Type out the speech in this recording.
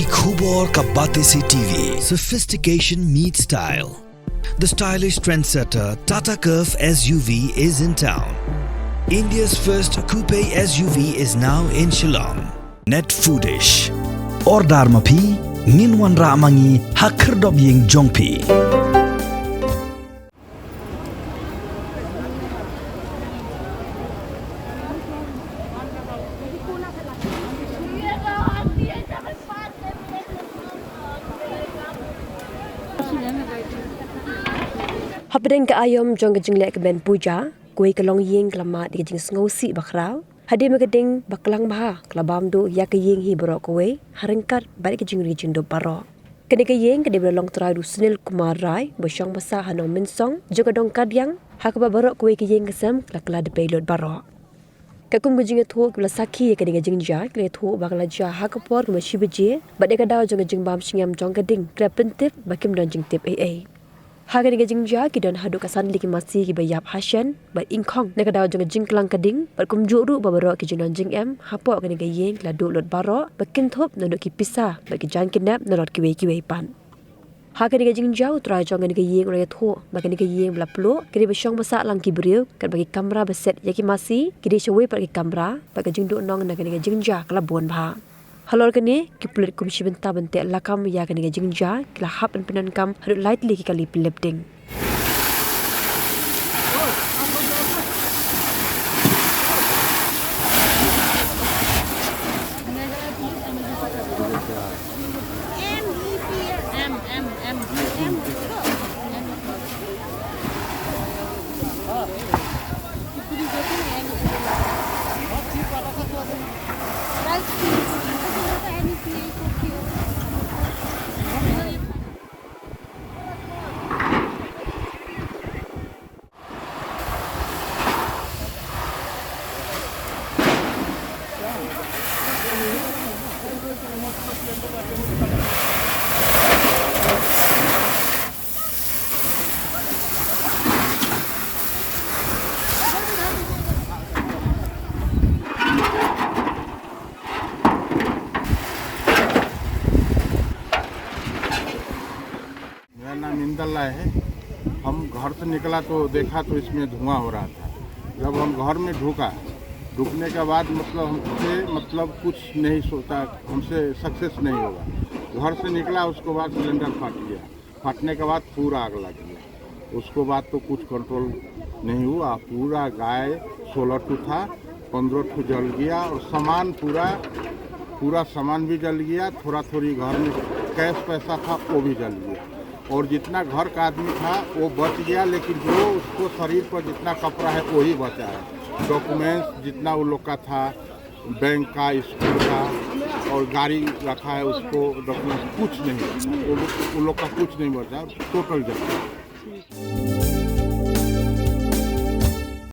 आपकी खूब और कब्बाते से TV, sophistication meets style. The stylish trendsetter Tata Curve SUV is in town. India's first coupe SUV is now in Shillong. Net Foodish. Ordar mapi, nginwan ramangi hakerdop ying jongpi. Hapdeng ke ayom jong ke jenglek ke ben puja, kue ke long ying kelamat di jeng sengosi bakrau. Hadi megeding baklang maha kelabam do ya ke ying hi borok kue, harengkat balik ke jeng do barok. Kene ke ying ke di belong teradu Sunil Kumar Rai, bosyong masa hanong minsong, juga dong kadyang, hak ba barok kue ke ying kesem kelakala de pelot barok. Kakum ke jeng thu ke saki ke ding jeng ja, ke thu bakala ja hak por ke mashi beje, bade ke daw jong jeng bam singam jong ke ding, ke pentip bakim don jeng tip AA. Haga dengan jingja ki don hadu kasan liki masih ki bayap hasyan ba ingkong ne kadaw jong jing klang keding ba kum juru ba baro ki jinon jing em hapo ka ne yeng la do lot baro ba kin thop no ki pisa ba ki jan kinap no lot ki we pan. Haga dengan jingja utrai jong ne yeng ora tho ba ne yeng bla plo ki ba syong basa lang ki briu ka ba ki kamera ba set ya ki masih ki de shwe pa ki kamera ba ka jing do nong na ne jingja kala bon ba. Halor kini kipulit komisi benta bentek lakam ya kini jingja kila hap dan penan kam hadut lightly ki kali pilepding. निकला है। हम घर से निकला तो देखा तो इसमें धुआं हो रहा था। जब हम घर में ढुकने के बाद मतलब कुछ नहीं सोचा, हमसे सक्सेस नहीं होगा। घर से निकला उसके बाद सिलेंडर फट गया। फटने के बाद पूरा आग लग गया। उसके बाद तो कुछ कंट्रोल नहीं हुआ। पूरा गाय 16 ठू था, 15 ठू जल गया और सामान पूरा सामान भी जल गया। थोड़ा थोड़ी घर में कैश पैसा था वो भी जल गया और जितना घर का आदमी था वो बच गया, लेकिन जो उसको शरीर पर जितना कपड़ा है वही बचा है। डॉक्यूमेंट्स जितना वो लोग का था, बैंक का, स्कूल का और गाड़ी रखा है उसको डॉक्यूमेंट्स कुछ नहीं, वो लोग का कुछ नहीं बचा, टोटल जल गया।